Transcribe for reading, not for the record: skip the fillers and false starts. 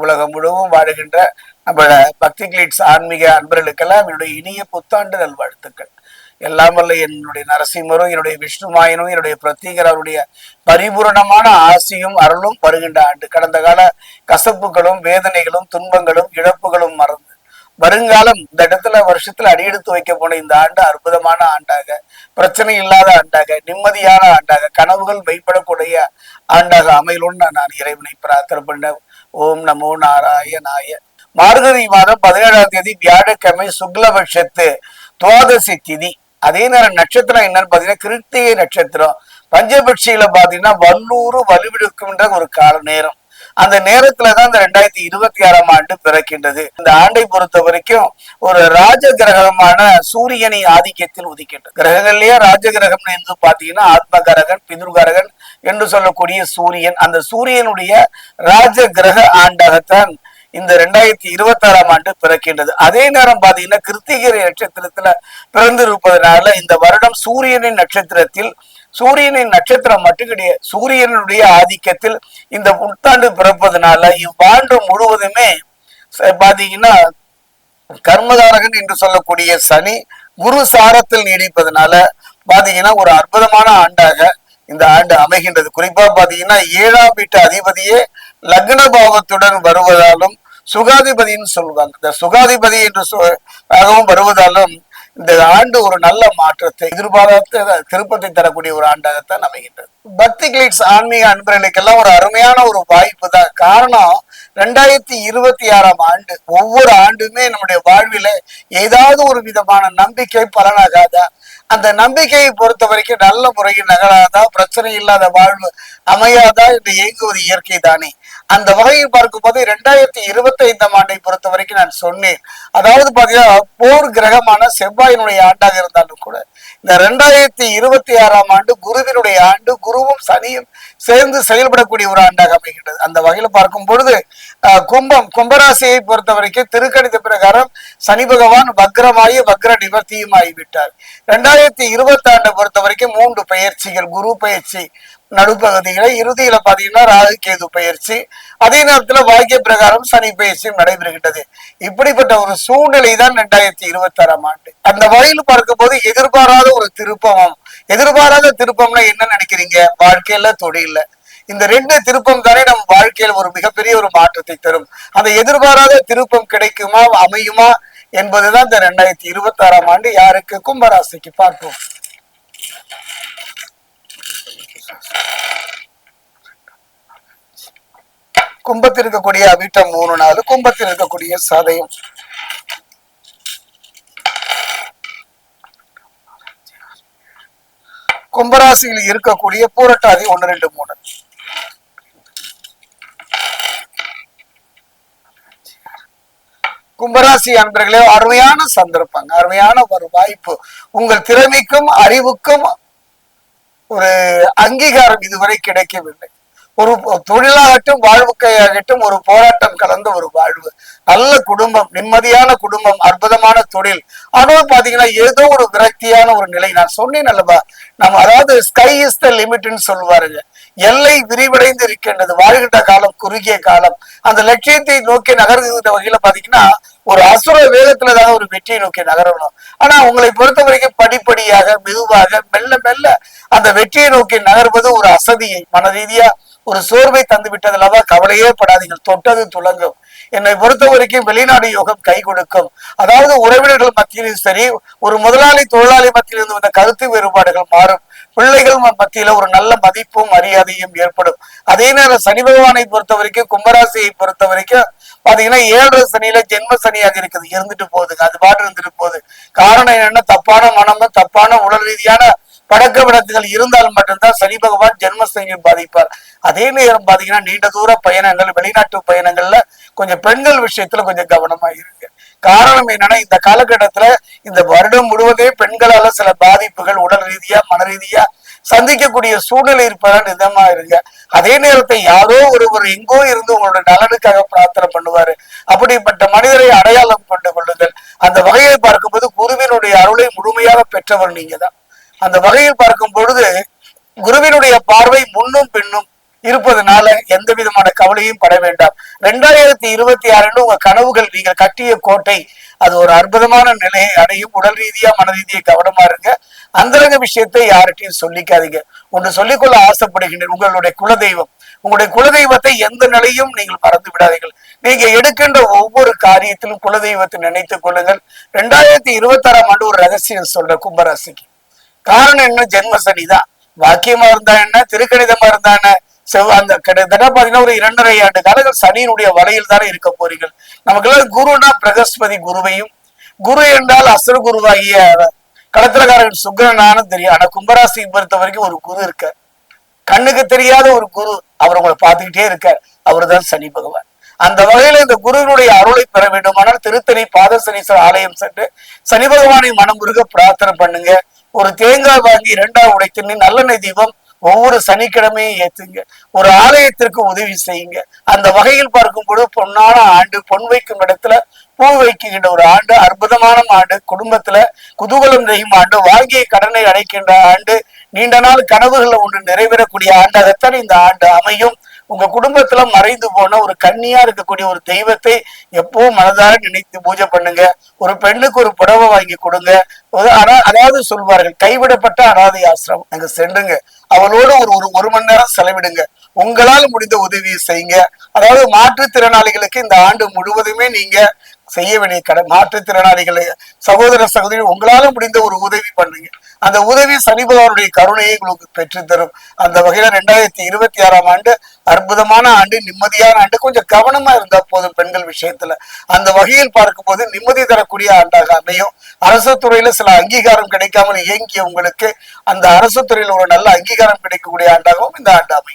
உலகம் முழுவதும் வாழுகின்ற நம்ம பக்தி கிளிட்ஸ் ஆன்மீக அன்பர்களுக்கெல்லாம் என்னுடைய இனிய புத்தாண்டு நல்வாழ்த்துக்கள். எல்லாம் வல்ல என்னுடைய நரசிம்மரும் என்னுடைய விஷ்ணுமாயனும் என்னுடைய பிரத்யேகர் அவருடைய பரிபூரணமான ஆசியும் அருளும் வருகின்ற ஆண்டு கடந்த கால கசப்புகளும் வேதனைகளும் துன்பங்களும் இழப்புகளும் மறந்து வருங்காலம் இந்த இடத்துல வருஷத்துல அடியெடுத்து வைக்க போன இந்த ஆண்டு அற்புதமான ஆண்டாக, பிரச்சனை இல்லாத ஆண்டாக, நிம்மதியான ஆண்டாக, கனவுகள் மெய்ப்படக்கூடிய ஆண்டாக அமையலும்னு நான் இறைவனை பிரார்த்தனை பண்ண. ஓம் நமோ நாராயணாய. மார்கழி மாதம் 17ஆம் தேதி வியாழக்கிழமை சுக்லபட்சத்து துவாதசி திதி. அதே நேரம் நட்சத்திரம் என்னன்னு பாத்தீங்கன்னா கிருத்திகை நட்சத்திரம். பஞ்சபட்சியில பாத்தீங்கன்னா வல்லூறு வலுவிடுக்கின்ற ஒரு கால நேரம். அந்த நேரத்துலதான் இந்த 2026ஆம் ஆண்டு பிறக்கின்றது. இந்த ஆண்டை பொறுத்த வரைக்கும் ஒரு ராஜ கிரகமான சூரியனை ஆதிக்கத்தில் உதிக்கின்றது. கிரகங்கள்லயே ராஜ கிரகம் என்று பாத்தீங்கன்னா ஆத்மகரகன், பிதுர்கரகன் என்று சொல்லக்கூடிய சூரியன். அந்த சூரியனுடைய ராஜ கிரக ஆண்டாகத்தான் இந்த 2026ஆம் ஆண்டு பிறக்கின்றது. அதே நேரம் பாத்தீங்கன்னா கிருத்திகை நட்சத்திரத்துல பிறந்து இருப்பதனால இந்த வருடம் சூரியனின் நட்சத்திரத்தில், சூரியனின் நட்சத்திரம் மட்டும் கிடையாது, சூரியனுடைய ஆதிக்கத்தில் இந்த புத்தாண்டு பிறப்பதனால இவ்வாண்டு முழுவதுமே பாத்தீங்கன்னா கர்மகாரகன் என்று சொல்லக்கூடிய சனி குரு சாரத்தில் நீடிப்பதனால பாத்தீங்கன்னா ஒரு அற்புதமான ஆண்டாக இந்த ஆண்டு அமைகின்றது. குறிப்பா பாத்தீங்கன்னா 7ஆம் வீட்டு அதிபதியே லக்ன பாவத்துடன் வருவதாலும் சுகாதிபதினு சொல்லுவாங்க. இந்த சுகாதிபதி என்று வருவதாலும் இந்த ஆண்டு ஒரு நல்ல மாற்றத்தை, எதிர்பாராத திருப்பத்தை தரக்கூடிய ஒரு ஆண்டாகத்தான் அமைகின்றது. பக்தி கிளிட்ஸ் ஆன்மீக அன்பர்களுக்கெல்லாம் ஒரு அருமையான ஒரு வாய்ப்பு தான். காரணம் 2026ஆம் ஆண்டு ஒவ்வொரு ஆண்டுமே நம்முடைய வாழ்வில ஏதாவது ஒரு விதமான நம்பிக்கை பலனாகாதா, அந்த நம்பிக்கையை பொறுத்த வரைக்கும் நல்ல முறையில் நகராதா, பிரச்சனை இல்லாத வாழ்வு அமையாதா என்று இயங்குவது இயற்கை தானே. அந்த வகையில் பார்க்கும்போது 2025ஆம் ஆண்டை பொறுத்த வரைக்கும் நான் சொன்னேன். அதாவது பாத்தீங்கன்னா போர் கிரகமான செவ்வாயினுடைய ஆண்டாக இருந்தாலும் கூட இந்த 2026ஆம் ஆண்டு குருவினுடைய ஆண்டு. குருவும் சனியும் சேர்ந்து செயல்படக்கூடிய ஒரு ஆண்டாக அமைகின்றது. அந்த வகையில பார்க்கும் பொழுது கும்பராசியை பொறுத்த வரைக்கும் திருக்கணித பிரகாரம் சனி பகவான் வக்ரமாயி வக்ர நிவர்த்தியும் ஆகிவிட்டார். 2020 ஆண்டை பொறுத்த வரைக்கும் 3 பயிற்சிகள், குரு பயிற்சி நடுப்பகுதிகளை, இறுதியில பாத்தீங்கன்னா ராகு கேது பயிற்சி, அதே நேரத்துல வாக்கிய பிரகாரம் சனி பயிற்சியும் நடைபெறுகின்றது. இப்படிப்பட்ட ஒரு சூழ்நிலை தான் 2026ஆம் ஆண்டு. அந்த வகையில் பார்க்கும் போது எதிர்பாராத ஒரு திருப்பமும். எதிர்பாராத திருப்பம்னா என்ன நினைக்கிறீங்க? வாழ்க்கையில தொழில இந்த 2 திருப்பம் தானே நம் வாழ்க்கையில் ஒரு மிகப்பெரிய ஒரு மாற்றத்தை தரும். அந்த எதிர்பாராத திருப்பம் கிடைக்குமா, அமையுமா என்பதுதான் இந்த 2026ஆம் ஆண்டு யாருக்கு? கும்பராசிக்கு. பார்ப்போம். கும்பத்தில் இருக்கக்கூடிய அவிட்டம் 3 நாள், கும்பத்தில் இருக்கக்கூடிய சதயம், கும்பராசியில் இருக்கக்கூடிய பூரட்டாதி 1, 2, 3. கும்பராசி அன்பர்களே, அருமையான சந்தர்ப்பங்க, அருமையான ஒரு வாய்ப்பு. உங்கள் திறமைக்கும் அறிவுக்கும் ஒரு அங்கீகாரம் இதுவரை கிடைக்கவில்லை. ஒரு தொழிலாகட்டும் வாழ்வுக்கையாகட்டும் ஒரு போராட்டம் கலந்த ஒரு வாழ்வு, நல்ல குடும்பம், நிம்மதியான குடும்பம், அற்புதமான தொழில். ஆனால் பாத்தீங்கன்னா ஏதோ ஒரு விரக்தியான ஒரு நிலை. நான் சொன்னேன் அல்லவா, நம்ம அதாவது ஸ்கை இஸ் த லிமிட்னு சொல்லுவாருங்க. எல்லை விரிவடைந்து இருக்கின்றது. வாழ்கின்ற காலம் குறுகிய காலம். அந்த லட்சியத்தை நோக்கி நகர்கின்ற வகையில பாத்தீங்கன்னா ஒரு அசுர வேகத்துலதான் ஒரு வெற்றியை நோக்கி நகரணும். ஆனா உங்களை பொறுத்த வரைக்கும் படிப்படியாக மெதுவாக மெல்ல மெல்ல அந்த வெற்றியை நோக்கி நகர்வது ஒரு அசதியை, மன ரீதியா ஒரு சோர்வை தந்து விட்டதுலவா. கவலையே படாதீர்கள், தொட்டது துலங்கும். என்னை பொறுத்த வரைக்கும் வெளிநாடு யோகம் கை கொடுக்கும். அதாவது உறவினர்கள் மத்தியிலும் சரி, ஒரு முதலாளி தொழிலாளி மத்தியில் இருந்து வந்த கருத்து வேறுபாடுகள் மாறும். பிள்ளைகள் மத்தியில ஒரு நல்ல மதிப்பும் மரியாதையும் ஏற்படும். அதே நேரம் சனி பகவானை பொறுத்த வரைக்கும், கும்பராசியை பொறுத்த வரைக்கும் பாத்தீங்கன்னா 7 சனியில ஜென்ம சனியாக இருக்குது, இருந்துட்டு போகுதுங்க. அது பாட்டு இருந்துட்டு போகுது. காரணம் என்னன்னா தப்பான மனமும் தப்பான உடல் ரீதியான பழக்க வழக்கங்கள் இருந்தால் மட்டும்தான் சனி பகவான் ஜென்மசனியை பாதிப்பார். அதே நேரம் பாத்தீங்கன்னா நீண்ட தூர பயணங்கள், வெளிநாட்டு பயணங்கள்ல கொஞ்சம் பெண்கள் விஷயத்துல கொஞ்சம் கவனமா இருக்கு. காரணம் என்னன்னா இந்த காலகட்டத்துல இந்த வருடம் முழுவதே பெண்களால சில பாதிப்புகள் உடல் ரீதியா மன ரீதியா சந்திக்கக்கூடிய சூழ்நிலை இருப்பதால் நிதமா இருங்க. அதே நேரத்தை யாரோ ஒருவர் எங்கோ இருந்து உங்களோட நலனுக்காக பிரார்த்தனை பண்ணுவாரு. அப்படிப்பட்ட மனிதரை அடையாளம் கொண்டு கொள்ளுங்கள். அந்த வகையை பார்க்கும்போது குருவினுடைய அருளை முழுமையாக பெற்றவர் நீங்க தான். அந்த வகையில் பார்க்கும் பொழுது குருவினுடைய பார்வை முன்னும் பின்னும் இருப்பதனால எந்த விதமான கவலையும் பட வேண்டாம். 2026 உங்க கனவுகள், நீங்கள் கட்டிய கோட்டை, அது ஒரு அற்புதமான நிலையை அடையும். உடல் ரீதியா மன ரீதியா கவனமா இருங்க. அந்தரங்க விஷயத்தை யார்கிட்டையும் சொல்லிக்காதீங்க. ஒன்று சொல்லிக்கொள்ள ஆசைப்படுகின்றேன், உங்களுடைய குலதெய்வம், உங்களுடைய குலதெய்வத்தை எந்த நிலையும் நீங்கள் மறந்து விடாதீர்கள். நீங்க எடுக்கின்ற ஒவ்வொரு காரியத்திலும் குலதெய்வத்தை நினைத்துக் கொள்ளுங்கள். 2026 ஒரு ரகசியம் சொல்ற கும்பராசிக்கு. காரணம் என்ன? ஜென்ம சனிதான். வாக்கியமா இருந்தா என்ன, திருக்கணிதமா இருந்தா என்ன, அந்த கிட்டத்தட்ட பாத்தீங்கன்னா ஒரு 2.5 ஆண்டு காலங்கள் சனியினுடைய வலையில் தானே இருக்க போறீர்கள். நமக்கு எல்லாம் குருனா பிரகஸ்பதி குருவையும், குரு என்றால் அசுர குருவாகிய களத்திரக்காரன் சுக்கிரனானு தெரியும். ஆனா கும்பராசியை பொறுத்த வரைக்கும் ஒரு குரு இருக்க, கண்ணுக்கு தெரியாத ஒரு குரு, அவர் உங்களை பார்த்துக்கிட்டே இருக்கார். அவர் தான் சனி பகவான். அந்த வகையில இந்த குருவினுடைய அருளை பெற வேண்டுமானால் திருத்தணி பாதசனீஸ்வரர் ஆலயம் சென்று சனி பகவானை மனமுருக பிரார்த்தனை பண்ணுங்க. ஒரு தேங்காய் வாங்கி 2ஆ உடைத்து நல்லெண்ணெய் தீபம் ஒவ்வொரு சனிக்கிழமையும் ஏத்துங்க. ஒரு ஆலயத்திற்கு உதவி செய்யுங்க. அந்த வகையில் பார்க்கும் பொழுது பொன்னான ஆண்டு, பொன் வைக்கும் இடத்துல பூ வைக்கின்ற ஒரு ஆண்டு, அற்புதமான ஆண்டு, குடும்பத்துல குதூகலம் செய்யும் ஆண்டு, வாங்கிய கடனை அடைக்கின்ற ஆண்டு, நீண்ட நாள் கனவுகள் ஒன்று நிறைவேறக்கூடிய ஆண்டாகத்தான் இந்த ஆண்டு அமையும். உங்க குடும்பத்துல மறைந்து போன ஒரு கன்னியா இருக்கக்கூடிய ஒரு தெய்வத்தை எப்பவும் மனதார நினைத்து பூஜை பண்ணுங்க. ஒரு பெண்ணுக்கு ஒரு புடவை வாங்கி கொடுங்க. அதாவது சொல்வார்கள், கைவிடப்பட்ட அனாதை ஆசிரமம் அங்க சென்றுங்க, அவளோட ஒரு மணி நேரம் செலவிடுங்க. உங்களால் முடிந்த உதவியை செய்யுங்க. அதாவது மாற்றுத்திறனாளிகளுக்கு இந்த ஆண்டு முழுவதுமே நீங்க செய்ய வேண்டிய மாற்றுத்திறனாளிகளை சகோதர சகோதரி உங்களால முடிந்த ஒரு உதவி பண்ணுங்க. அந்த உதவி சனி பகவானுடைய கருணையை உங்களுக்கு பெற்றுத்தரும். அந்த வகையில 2026 அற்புதமான ஆண்டு, நிம்மதியான ஆண்டு. கொஞ்சம் கவனமா இருந்தா போதும் பெண்கள் விஷயத்துல. அந்த வகையில் பார்க்கும்போது நிம்மதி தரக்கூடிய ஆண்டாக அமையும். அரசு துறையில சில அங்கீகாரம் கிடைக்காமல் இயங்கிய உங்களுக்கு அந்த அரசு துறையில் ஒரு நல்ல அங்கீகாரம் கிடைக்கக்கூடிய ஆண்டாகவும் இந்த ஆண்டு அமையும்.